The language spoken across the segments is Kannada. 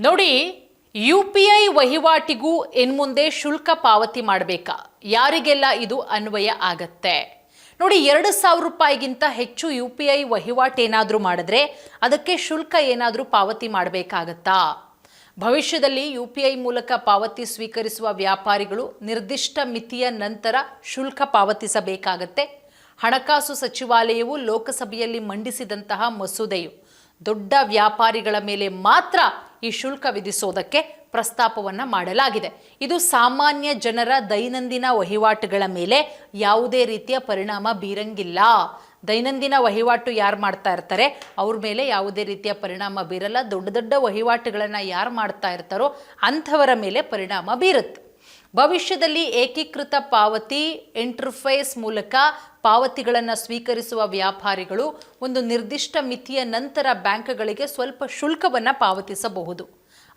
ನೋಡಿ, UPI ವಹಿವಾಟಿಗೂ ಇನ್ಮುಂದೆ ಶುಲ್ಕ ಪಾವತಿ ಮಾಡಬೇಕಾ? ಯಾರಿಗೆಲ್ಲ ಇದು ಅನ್ವಯ ಆಗತ್ತೆ? ನೋಡಿ, 2,000 ರೂಪಾಯಿಗಿಂತ ಹೆಚ್ಚು UPI ವಹಿವಾಟು ಏನಾದರೂ ಮಾಡಿದ್ರೆ ಅದಕ್ಕೆ ಶುಲ್ಕ ಏನಾದರೂ ಪಾವತಿ ಮಾಡಬೇಕಾಗತ್ತಾ? ಭವಿಷ್ಯದಲ್ಲಿ UPI ಮೂಲಕ ಪಾವತಿ ಸ್ವೀಕರಿಸುವ ವ್ಯಾಪಾರಿಗಳು ನಿರ್ದಿಷ್ಟ ಮಿತಿಯ ನಂತರ ಶುಲ್ಕ ಪಾವತಿಸಬೇಕಾಗತ್ತೆ. ಹಣಕಾಸು ಸಚಿವಾಲಯವು ಲೋಕಸಭೆಯಲ್ಲಿ ಮಂಡಿಸಿದಂತಹ ಮಸೂದೆಯು ದೊಡ್ಡ ವ್ಯಾಪಾರಿಗಳ ಮೇಲೆ ಮಾತ್ರ ಈ ಶುಲ್ಕ ವಿಧಿಸೋದಕ್ಕೆ ಪ್ರಸ್ತಾಪವನ್ನು ಮಾಡಲಾಗಿದೆ. ಇದು ಸಾಮಾನ್ಯ ಜನರ ದೈನಂದಿನ ವಹಿವಾಟುಗಳ ಮೇಲೆ ಯಾವುದೇ ರೀತಿಯ ಪರಿಣಾಮ ಬೀರಂಗಿಲ್ಲ. ದೈನಂದಿನ ವಹಿವಾಟು ಯಾರು ಮಾಡ್ತಾ ಇರ್ತಾರೆ ಅವ್ರ ಮೇಲೆ ಯಾವುದೇ ರೀತಿಯ ಪರಿಣಾಮ ಬೀರಲ್ಲ. ದೊಡ್ಡ ದೊಡ್ಡ ವಹಿವಾಟುಗಳನ್ನು ಯಾರು ಮಾಡ್ತಾ ಇರ್ತಾರೋ ಅಂಥವರ ಮೇಲೆ ಪರಿಣಾಮ ಬೀರುತ್ತೆ. ಭವಿಷ್ಯದಲ್ಲಿ ಏಕೀಕೃತ ಪಾವತಿ ಇಂಟರ್ಫೇಸ್ ಮೂಲಕ ಪಾವತಿಗಳನ್ನು ಸ್ವೀಕರಿಸುವ ವ್ಯಾಪಾರಿಗಳು ಒಂದು ನಿರ್ದಿಷ್ಟ ಮಿತಿಯ ನಂತರ ಬ್ಯಾಂಕ್ಗಳಿಗೆ ಸ್ವಲ್ಪ ಶುಲ್ಕವನ್ನು ಪಾವತಿಸಬಹುದು.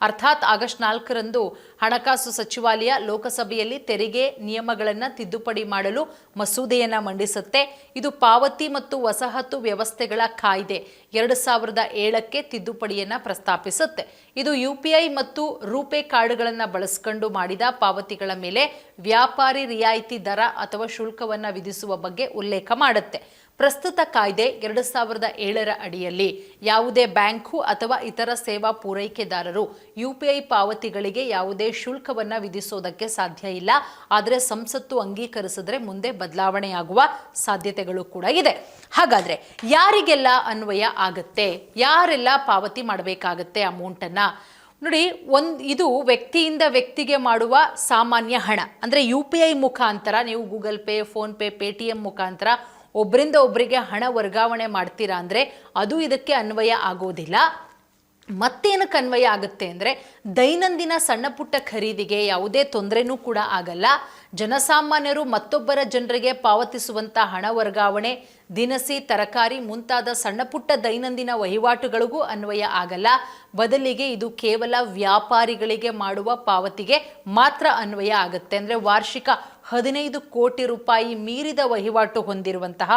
ಅರ್ಥಾತ್ ಆಗಸ್ಟ್ 4ರಂದು ಹಣಕಾಸು ಸಚಿವಾಲಯ ಲೋಕಸಭೆಯಲ್ಲಿ ತೆರಿಗೆ ನಿಯಮಗಳನ್ನು ತಿದ್ದುಪಡಿ ಮಾಡಲು ಮಸೂದೆಯನ್ನು ಮಂಡಿಸುತ್ತೆ. ಇದು ಪಾವತಿ ಮತ್ತು ವಸಾಹತು ವ್ಯವಸ್ಥೆಗಳ ಕಾಯ್ದೆ 2007ಕ್ಕೆ ತಿದ್ದುಪಡಿಯನ್ನು ಪ್ರಸ್ತಾಪಿಸುತ್ತೆ. ಇದು UPI ಮತ್ತು ರೂಪೇ ಕಾರ್ಡ್ಗಳನ್ನು ಬಳಸಿಕೊಂಡು ಮಾಡಿದ ಪಾವತಿಗಳ ಮೇಲೆ ವ್ಯಾಪಾರಿ ರಿಯಾಯಿತಿ ದರ ಅಥವಾ ಶುಲ್ಕವನ್ನು ವಿಧಿಸುವ ಬಗ್ಗೆ ಉಲ್ಲೇಖ ಮಾಡುತ್ತೆ. ಪ್ರಸ್ತುತ ಕಾಯ್ದೆ 2007ರ ಅಡಿಯಲ್ಲಿ ಯಾವುದೇ ಬ್ಯಾಂಕು ಅಥವಾ ಇತರ ಸೇವಾ ಪೂರೈಕೆದಾರರು UPI ಪಾವತಿಗಳಿಗೆ ಯಾವುದೇ ಶುಲ್ಕವನ್ನು ವಿಧಿಸೋದಕ್ಕೆ ಸಾಧ್ಯ ಇಲ್ಲ. ಆದರೆ ಸಂಸತ್ತು ಅಂಗೀಕರಿಸಿದ್ರೆ ಮುಂದೆ ಬದಲಾವಣೆಯಾಗುವ ಸಾಧ್ಯತೆಗಳು ಕೂಡ ಇದೆ. ಹಾಗಾದ್ರೆ ಯಾರಿಗೆಲ್ಲ ಅನ್ವಯ ಆಗತ್ತೆ? ಯಾರೆಲ್ಲ ಪಾವತಿ ಮಾಡಬೇಕಾಗತ್ತೆ ಅಮೌಂಟನ್ನು? ನೋಡಿ, ಇದು ವ್ಯಕ್ತಿಯಿಂದ ವ್ಯಕ್ತಿಗೆ ಮಾಡುವ ಸಾಮಾನ್ಯ ಹಣ ಅಂದರೆ UPI ಮುಖಾಂತರ ನೀವು ಗೂಗಲ್ ಪೇ, ಫೋನ್ಪೇ, ಪೇಟಿಎಂ ಮುಖಾಂತರ ಒಬ್ಬರಿಂದ ಒಬ್ಬರಿಗೆ ಹಣ ವರ್ಗಾವಣೆ ಮಾಡ್ತೀರಾ ಅಂದರೆ ಅದು ಇದಕ್ಕೆ ಅನ್ವಯ ಆಗೋದಿಲ್ಲ. ಮತ್ತೇನಕ್ಕೆ ಅನ್ವಯ ಆಗುತ್ತೆ ಅಂದರೆ ದೈನಂದಿನ ಸಣ್ಣ ಪುಟ್ಟ ಖರೀದಿಗೆ ಯಾವುದೇ ತೊಂದರೆನೂ ಕೂಡ ಆಗಲ್ಲ. ಜನಸಾಮಾನ್ಯರು ಮತ್ತೊಬ್ಬರ ಜನರಿಗೆ ಪಾವತಿಸುವಂಥ ಹಣ ವರ್ಗಾವಣೆ, ದಿನಸಿ, ತರಕಾರಿ ಮುಂತಾದ ಸಣ್ಣ ಪುಟ್ಟ ದೈನಂದಿನ ವಹಿವಾಟುಗಳಿಗೂ ಅನ್ವಯ ಆಗಲ್ಲ. ಬದಲಿಗೆ ಇದು ಕೇವಲ ವ್ಯಾಪಾರಿಗಳಿಗೆ ಮಾಡುವ ಪಾವತಿಗೆ ಮಾತ್ರ ಅನ್ವಯ ಆಗುತ್ತೆ. ಅಂದರೆ ವಾರ್ಷಿಕ 15 ಕೋಟಿ ರೂಪಾಯಿ ಮೀರಿದ ವಹಿವಾಟು ಹೊಂದಿರುವಂತಹ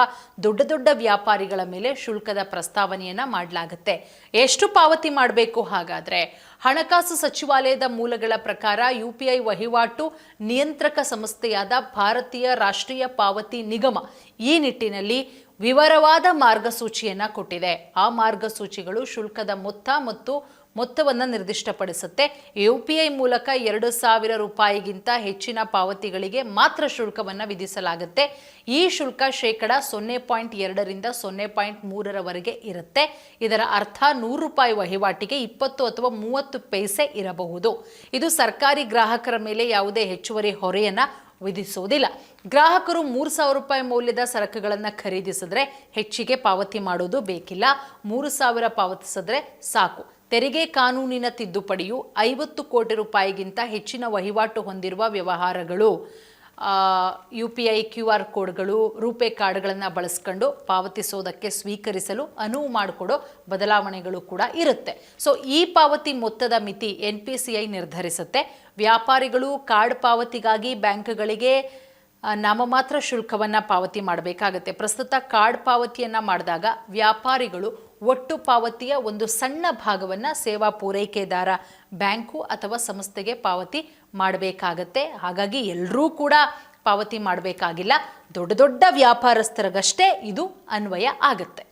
ದೊಡ್ಡ ದೊಡ್ಡ ವ್ಯಾಪಾರಿಗಳ ಮೇಲೆ ಶುಲ್ಕದ ಪ್ರಸ್ತಾವನೆಯನ್ನು ಮಾಡಲಾಗುತ್ತೆ. ಎಷ್ಟು ಪಾವತಿ ಮಾಡಬೇಕು? ಹಾಗಾದರೆ ಹಣಕಾಸು ಸಚಿವಾಲಯದ ಮೂಲಗಳ ಪ್ರಕಾರ UPI ವಹಿವಾಟು ನಿಯಂತ್ರಕ ಸಂಸ್ಥೆಯಾದ ಭಾರತೀಯ ರಾಷ್ಟ್ರೀಯ ಪಾವತಿ ನಿಗಮ ಈ ನಿಟ್ಟಿನಲ್ಲಿ ವಿವರವಾದ ಮಾರ್ಗಸೂಚಿಯನ್ನು ಕೊಟ್ಟಿದೆ. ಆ ಮಾರ್ಗಸೂಚಿಗಳು ಶುಲ್ಕದ ಮೊತ್ತ ಮತ್ತು ಮೊತ್ತವನ್ನು ನಿರ್ದಿಷ್ಟಪಡಿಸುತ್ತೆ. UPI ಮೂಲಕ 2,000 ರೂಪಾಯಿಗಿಂತ ಹೆಚ್ಚಿನ ಪಾವತಿಗಳಿಗೆ ಮಾತ್ರ ಶುಲ್ಕವನ್ನು ವಿಧಿಸಲಾಗುತ್ತೆ. ಈ ಶುಲ್ಕ ಶೇಕಡ 0.2ರಿಂದ 0.3ರವರೆಗೆ ಇರುತ್ತೆ. ಇದರ ಅರ್ಥ 100 ರೂಪಾಯಿ ವಹಿವಾಟಿಗೆ 20 ಅಥವಾ 30 ಪೈಸೆ ಇರಬಹುದು. ಇದು ಸರ್ಕಾರಿ ಗ್ರಾಹಕರ ಮೇಲೆ ಯಾವುದೇ ಹೆಚ್ಚುವರಿ ಹೊರೆಯನ್ನು ವಿಧಿಸುವುದಿಲ್ಲ. ಗ್ರಾಹಕರು 3,000 ರೂಪಾಯಿ ಮೌಲ್ಯದ ಸರಕುಗಳನ್ನು ಖರೀದಿಸಿದ್ರೆ ಹೆಚ್ಚಿಗೆ ಪಾವತಿ ಮಾಡೋದು ಬೇಕಿಲ್ಲ. 3,000 ಪಾವತಿಸಿದ್ರೆ ಸಾಕು. ತೆರಿಗೆ ಕಾನೂನಿನ ತಿದ್ದುಪಡಿಯು 50 ಕೋಟಿ ರೂಪಾಯಿಗಿಂತ ಹೆಚ್ಚಿನ ವಹಿವಾಟು ಹೊಂದಿರುವ ವ್ಯವಹಾರಗಳು UPI QR ಕೋಡ್ಗಳು, ರೂಪೇ ಕಾರ್ಡ್ಗಳನ್ನು ಬಳಸ್ಕೊಂಡು ಪಾವತಿಸೋದಕ್ಕೆ ಸ್ವೀಕರಿಸಲು ಅನುವು ಮಾಡಿಕೊಡೋ ಬದಲಾವಣೆಗಳು ಕೂಡ ಇರುತ್ತೆ. ಸೊ ಈ ಪಾವತಿ ಮೊತ್ತದ ಮಿತಿ NPCI ನಿರ್ಧರಿಸುತ್ತೆ. ವ್ಯಾಪಾರಿಗಳು ಕಾರ್ಡ್ ಪಾವತಿಗಾಗಿ ಬ್ಯಾಂಕ್ಗಳಿಗೆ ನಾಮಮಾತ್ರ ಶುಲ್ಕವನ್ನು ಪಾವತಿ ಮಾಡಬೇಕಾಗತ್ತೆ. ಪ್ರಸ್ತುತ ಕಾರ್ಡ್ ಪಾವತಿಯನ್ನು ಮಾಡಿದಾಗ ವ್ಯಾಪಾರಿಗಳು ಒಟ್ಟು ಪಾವತಿಯ ಒಂದು ಸಣ್ಣ ಭಾಗವನ್ನು ಸೇವಾ ಪೂರೈಕೆದಾರ ಬ್ಯಾಂಕು ಅಥವಾ ಸಂಸ್ಥೆಗೆ ಪಾವತಿ ಮಾಡಬೇಕಾಗತ್ತೆ. ಹಾಗಾಗಿ ಎಲ್ಲರೂ ಕೂಡ ಪಾವತಿ ಮಾಡಬೇಕಾಗಿಲ್ಲ. ದೊಡ್ಡ ದೊಡ್ಡ ವ್ಯಾಪಾರಸ್ಥರಿಗಷ್ಟೇ ಇದು ಅನ್ವಯ ಆಗುತ್ತೆ.